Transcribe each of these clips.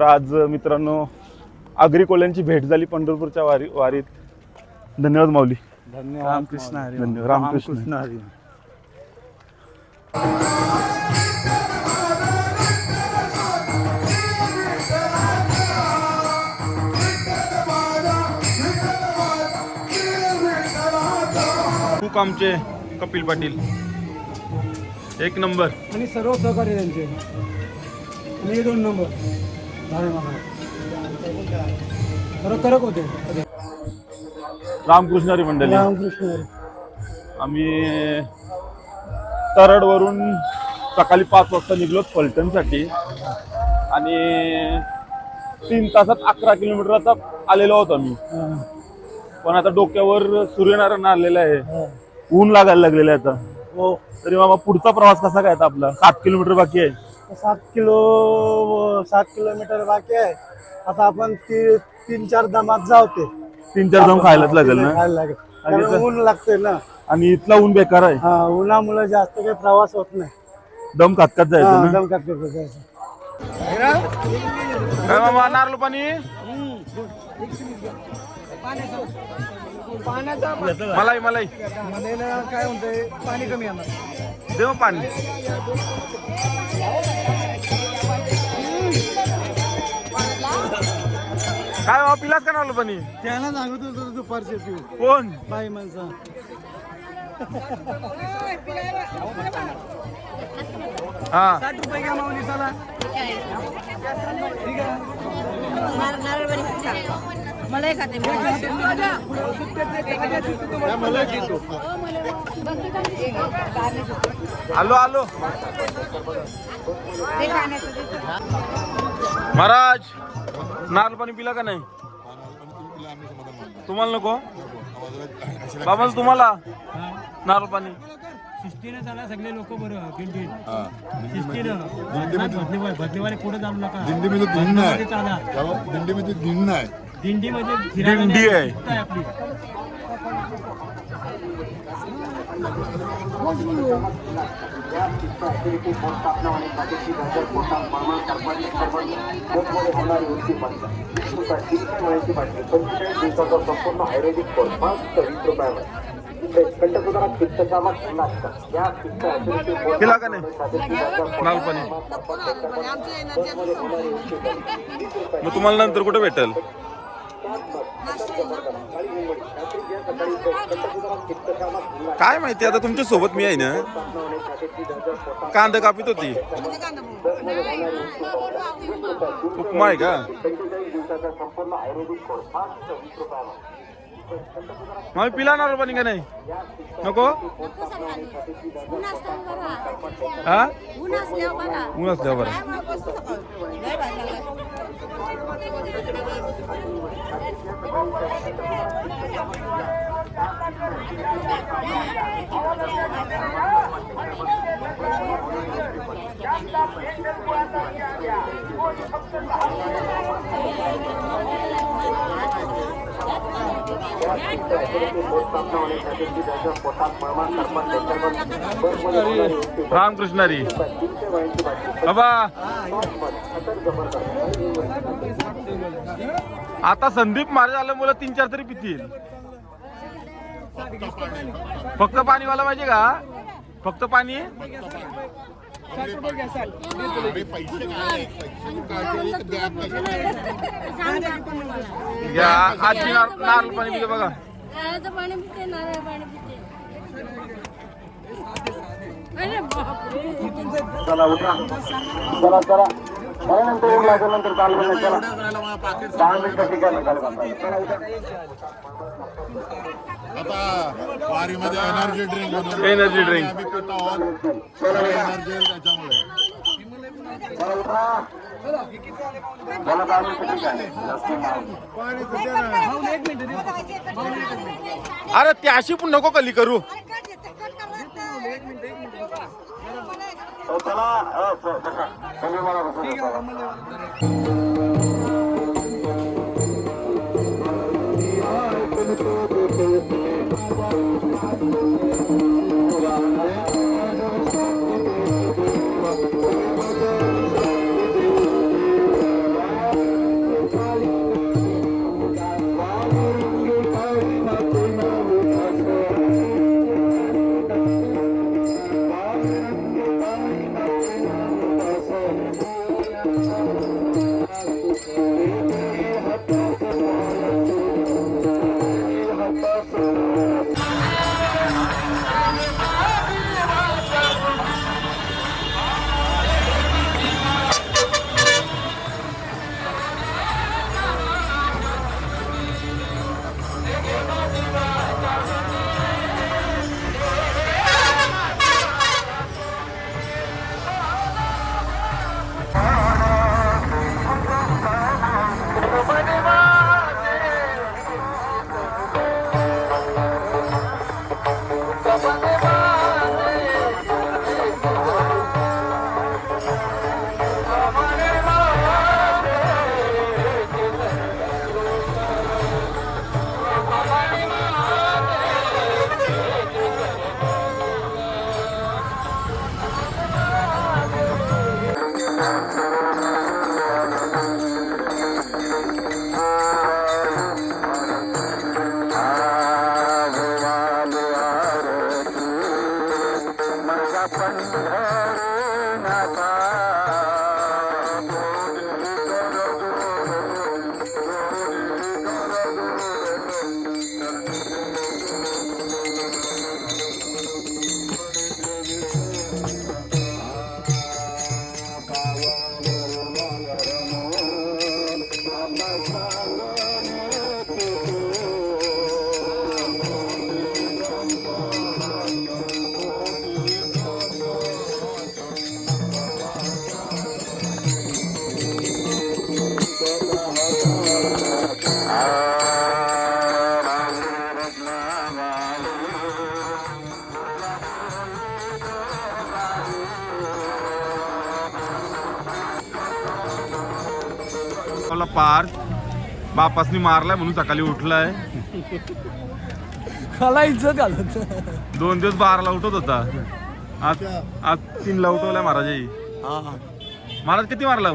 तर आज मित्रांनो आगरी कोल्यांची भेट झाली पंढरपूरच्या वारीत. धन्यवाद माऊली. धन्यवाद. रामकृष्ण हरी. धन्यवाद. रामकृष्ण हरी. खूप आमचे कपिल पाटील एक नंबर आणि सर्व सहकारी त्यांचे आणि 2 नंबर झाले मला कडक होते. रामकृष्ण हरी मंडळी. रामकृष्ण हरी. आम्ही तरडवरून सकाळी 5 वाजता निघलो फलटणसाठी आणि 3 तासात 11 किलोमीटर आता आलेलो आहोत आम्ही. पण आता डोक्यावर सूर्यनारायण आलेलं आहे, ऊन लागायला लागलेलं आहे आता. हो. तरी मामा पुढचा प्रवास कसा काय आता आपला? 7 किलोमीटर बाकी आहे. 7 किलोमीटर बाकी आहे. आता आपण 3-4 दमात जावते. 3-4 दम खायलाच लागेल ना. खायला लागेल कारण ऊन लागते ना. आणि इथला ऊन बेकार आहे. हा, उन्हामुळे जास्त काही प्रवास होत नाही. दम खात जायचं ना. दम काढते जायचं. काय मामा नारळ पाणी मलाई काय म्हणतंय पाणी कमी येणार. देव पाणी काय बाबा पिलाच का नारळ पाणी? त्याला सांगत होतो दुपारचे पिऊ. कोण? बाई माणसा. हा 60 रुपये घ्या माऊली चला. ठीक आहे. मलाई खाते आलो महाराज. नारळ पाणी पिला का नाही? तुम्हाला नको बाबा? तुम्हाला नारळ पाणी शिस्तीने चला सगळे लोक. बरं शिस्तीनं भटलीवाले पुढे जाऊ नका. दिंडीमध्ये धिंड नाही. चाला दिंडीमध्ये धिंड नाही. दिंडीमध्ये दिंडी आहे. आपली पिला का नाही नारळ पाणी? मग तुम्हाला नंतर कुठे भेटेल? काय माहिती, आता तुमच्या सोबत मी आहे ना. कांदा कापित होती. उपमा आहे का? मग पिला नारळ पाणी का नाही? नको. हा ऊन असल्यावर बरं. रामकृष्ण हरी. बाबा आता संदीप महाराज आल्यामुळे 3-4 तरी पितील. फक्त पाणीवाला पाहिजे का? फक्त पाणी. घ्या आजी नारळ पाणी पिते बघा. पाणी पिते नारळ पाणी पिते. चला उठा. चला नंतर नंतर चालू चला 10 मिनिटं ठिकाण आता वारीमध्ये energy drink energy drink energy त्याच्यामुळे. अरे त्याशी पण नको कली करू. आपला पार्थ बापासनी मारलाय म्हणून सकाळी उठलाय. मला इज्जत घालत 2 दिवस 12ला उठत होता, आज 3ला उठवलाय महाराजाई. महाराज किती मारला?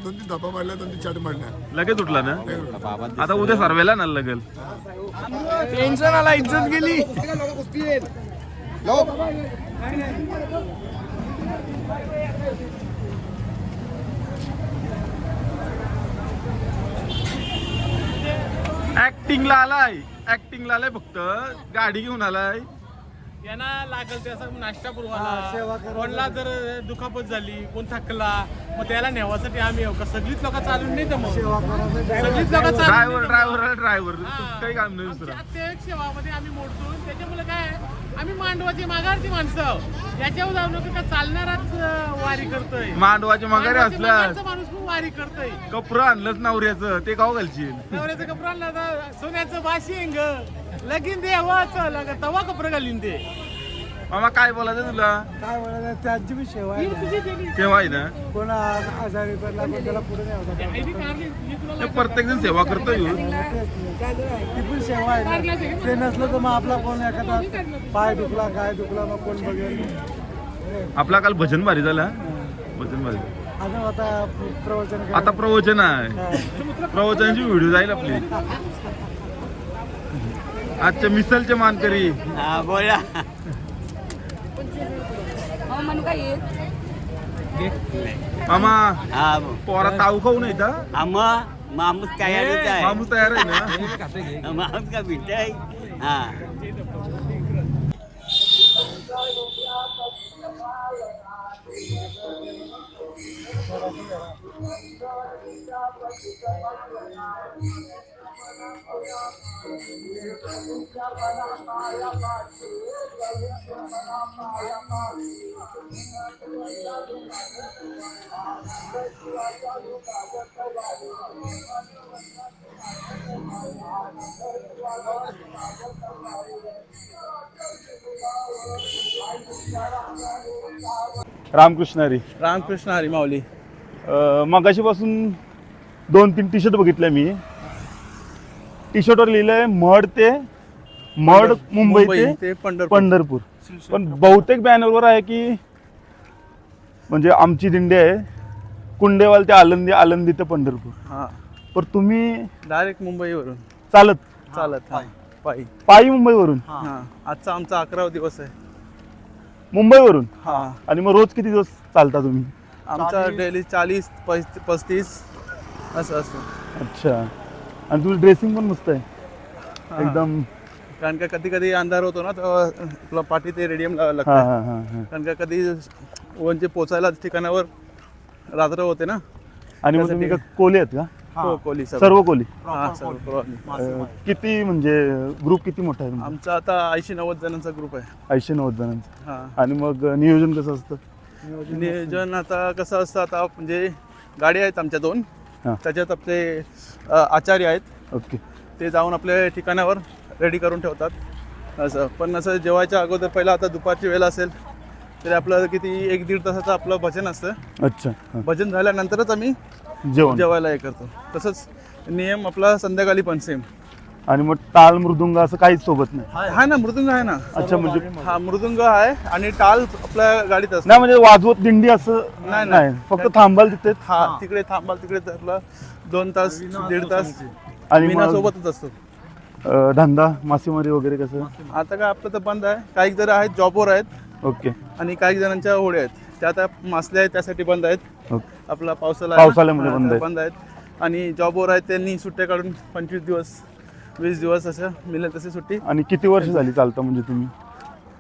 2-3 धपा मारल्या, 2-3 चाट मारल्या. लगेच उठला ना. आता उद्या सर्वेला ना लगेल. टेन्शन आला, इज्जत गेली. ऍक्टिंगला आलाय फक्त, गाडी घेऊन आलाय. यांना लागल ते असं नाश्ता पुरवायला, कोणला जर दुखापत झाली, कोण थकला, मग त्याला नेवासाठी आम्ही येऊ का? सगळीच लोक चालून नाही तर मग सगळीच लोक ड्रायव्हर काही काम नाही दुसरं. प्रत्येक सेवामध्ये आम्ही मोडतो. त्याच्यामुळे काय आम्ही मांडवाची माघारची माणसं याच्यावर जाऊ नको का चालणाराच वारी करतोय. मांडवाचे माघारी असल्यास माणूस पण वारी करतोय. कपडं आणलंच नवऱ्याचं, ते गाव घालशील. नवऱ्याचं कपडं आणलं तर सोन्याचं बाशिंग लगीन दे हवाचं लग तवा कपडं घालीन ते. मामा काय बोलायचं तुला? काय बोलायचं, त्यांची बी सेवा आहे. तेव्हा आहे ना, कोण आजारी पडला पण त्याला पुढे नाही होता. ते प्रत्येक जण सेवा करतोय. ती पण सेवा आहे. ते नसलं तर मग आपला कोण एखादा पाय दुखला काय दुखला मग कोण बघेल. आपला काल भजन भारी झाला. भजन भारी. आता प्रवचन आता प्रवचन आहे, प्रवचनाची व्हिडिओ जाईल आपली. आजच्या मिसलचे मानकरी बोला म्हणू काय येत मामा. पोरा ताऊ खाऊ नाही का? मामूस तयारच आहे. माणूस तयार आहे ना. मामूस का भेट आहे. हा रामकृष्ण हरी. रामकृष्ण हरी माऊली. मगाशी पासून 2-3 टी शर्ट बघितले मी. टी शर्टवर लिहिलंय मड मुंबई ते पंढरपूर. पण बहुतेक बॅनरवर आहे की म्हणजे आमची दिंडी आहे कुंडेवाल ते आळंदी ते पंढरपूर. हा, पण तुम्ही डायरेक्ट मुंबईवरून चालत पायी मुंबईवरून. हा, आजचा आमचा 11वा दिवस आहे मुंबईवरून. हा, आणि मग रोज किती दिवस चालता तुम्ही? आमचा डेली 40-35 असं असतं. अच्छा. आणि तुझं ड्रेसिंग पण मस्त आहे एकदम. कारण का कधी कधी अंधार होतो ना तेव्हा तुला पाठी ते रेडियम लावायला हा लागतं. हा हा हा. कारण का कधी म्हणजे पोचायला ठिकाणावर रात्र होते ना. आणि मग तुम्ही का कोली आहेत का? हो, कोली सर्व कोली. हा, सर्व कोली. किती म्हणजे ग्रुप किती मोठा आहे तुमचा? आमचा आता 80-90 जणांचा ग्रुप आहे. 80-90 जणांचा. हा, आणि मग नियोजन कसं असतं? नियोजन आता कसं असतं, आता म्हणजे गाडी आहेत आमच्या 2. हा. त्याच्यात आपले आचार्य आहेत. ओके. ते जाऊन आपल्या ठिकाणावर रेडी करून ठेवतात असं. पण असं जेवायच्या अगोदर पहिला आता दुपारची वेळ असेल तरी आपलं किती 1-1.5 तासाचं आपलं भजन असतं. अच्छा. हा. भजन झाल्यानंतरच आम्ही जेवण. जेवायला हे करतो. तसंच नियम आपला संध्याकाळी पण सेम. आणि मग टाळ मृदुंग असं काहीच सोबत नाही? आहे ना, मृदुंग आहे ना. अच्छा. म्हणजे हा, मृदुंग आहे आणि टाळ आपल्या गाडीत असतो. नाही म्हणजे वाजवत दिंडी असं नाही, नाही, फक्त थांबाल तिथे. हा, तिकडे थांबाल, तिकडे आपला 2 तास 1.5 तास आणि मीना मग सोबतच असतो. धंदा मासेमारी वगैरे कसं? आता काय आपलं तर बंद आहे. काही जण आहेत जॉबवर आहेत ओके. आणि काही जणांच्या होड्या आहेत त्या आता मासल्या आहेत त्यासाठी बंद आहेत. ओके. आपला पावसाळा आहे ना, पावसाळ्यामध्ये बंद आहेत. बंद आहेत. आणि जॉबवर आहेत त्यांनी सुट्ट्या काढून 25 दिवस 20 दिवस असं मिळेल तशी सुट्टी. आणि किती वर्ष झाली चालतं म्हणजे तुम्ही?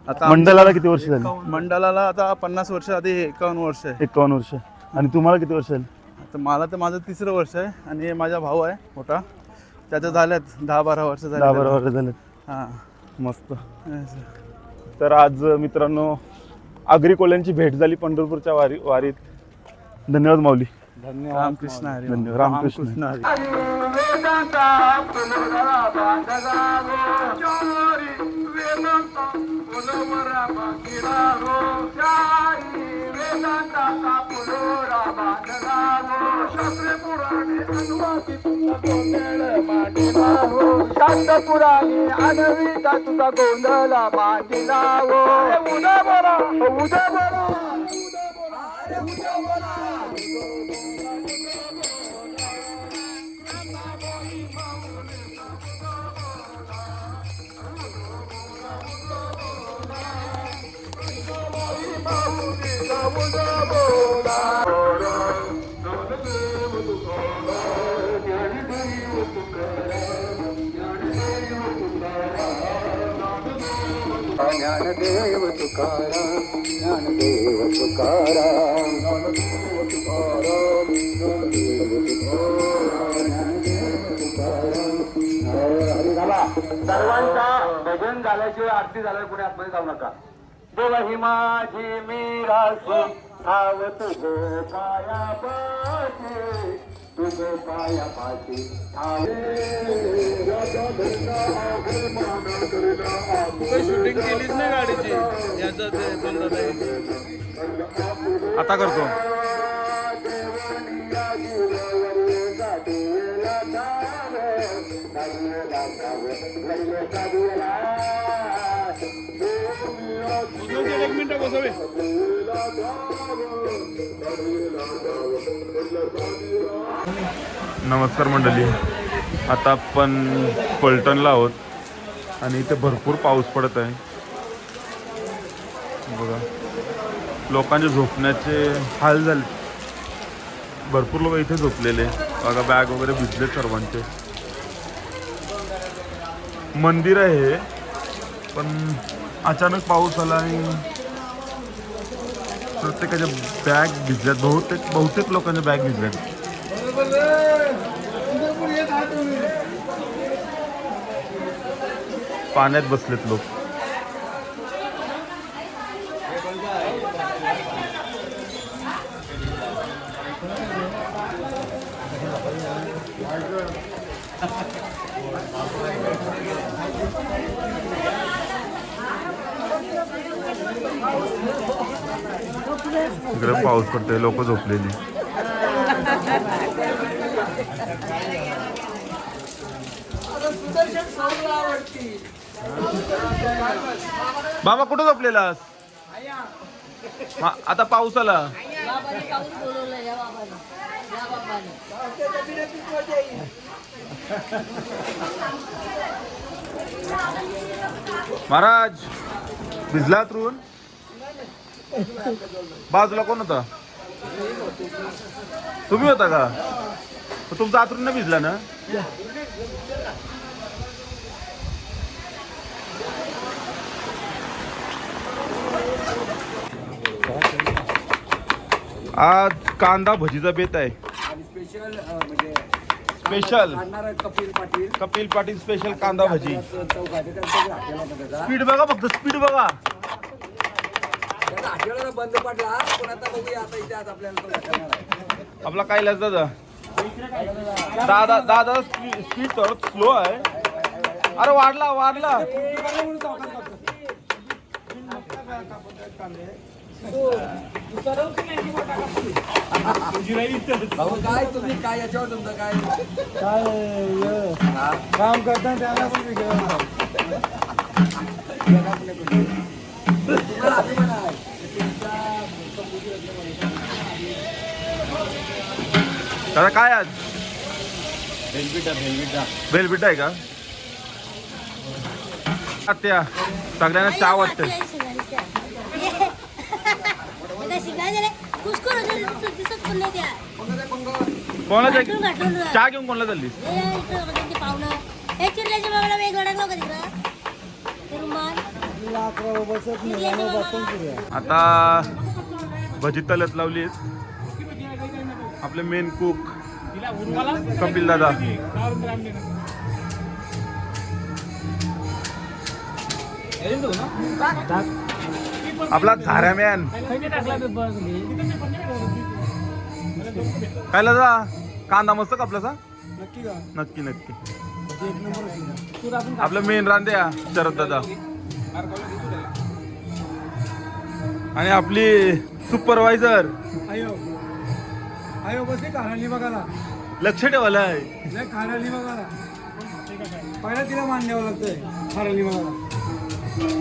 आता मंडळाला किती वर्ष झाली? मंडळाला आता 50 वर्ष, आधी 51 वर्ष आहे. 51 वर्ष. आणि तुम्हाला किती वर्ष झाली? आता मला तर माझं 3रं वर्ष आहे आणि माझा भाऊ आहे मोठा, त्याचं झाल्यात 10-12 वर्ष झाले. 10-12 वर्ष झाले. हां, मस्त. असं. तर आज मित्रांनो आगरी कोल्यांची भेट झाली पंढरपूरच्या वारीत. धन्यवाद माऊली. रामकृष्ण हरी. धन्यवाद. रामकृष्ण हरी. वेदांता शांतपुराने अनविता तुझा गोंधळ मांडला हो उद्या बोला उद्या बोला ज्ञानदेव तुकाराम ज्ञानदेव तुकाराम ज्ञानदेव तुकाराम ज्ञानदेव तुकाराम हरी झाला सर्वांचा भजन झाल्याशिवाय आरती झाल्याशिवाय पुढे आतमध्ये जाऊ नका देव ही माझी मीरासू ठाव तुझ काया पाठी तुझ काया पाठी शूटिंग केलीच नाही गाडीची याचं ते बंद आहे. आता करतो. एक मिनिट बसवे. नमस्कार मंडळी, आता आपण फलटणला आहोत आणि इथे भरपूर पाऊस पडत आहे बघा. लोकांचे झोपण्याचे हाल झाले, भरपूर लोक इथे झोपलेले बघा. बॅग वगैरे भिजले सर्वांचे. मंदिर आहे पण अचानक पाऊस आला आणि प्रत्येकाच्या बॅग भिजल्यात. बहुतेक लोकांच्या बॅग भिजल्यात. पाण्यात बसलेत लोक. इकडे पाऊस पडतोय, लोक झोपलेली. बाबा कुठं झोपलेलास? आता पाऊस आला. महाराज भिजला उतरून? बाजूला कोण होता? तुम्ही होता का? तुमचा आतरून नाही भिजला ना? आज कांदा भजीचा बेत आहे. स्पेशल कपिल पाटील स्पेशल कांदा भजी. स्पीड बघा, फक्त स्पीड बघा. बंद पडला पण आता बघूया आता इथे आज आपल्याला आपला काय इलाज दादा? दादा स्पीड थोडं स्लो आहे. अरे वाढला भाऊ काय तुम्ही काय याच्यावर तुमचं काय काम करता त्याला पण दादा काय आज बेलबिटा आहे का? त्या सगळ्यांना चहा वाटते. कोणाला चहा घेऊन कोणाला चालली? आता भजी तलत लावली. आपले मेन कुक कपिल दादा. आपला झाऱ्या मॅन काय दादा? कांदा मस्त कापलासा? नक्की नक्की. आपलं मेन रांद्या शरद दादा आणि आपली सुपरवायझर आयो बसली कहाणी बघायला. लक्ष ठेवायला आहे. नाही खाराली बघा ना. पहिला तिला मान द्यावं लागतंय खाराली बघा.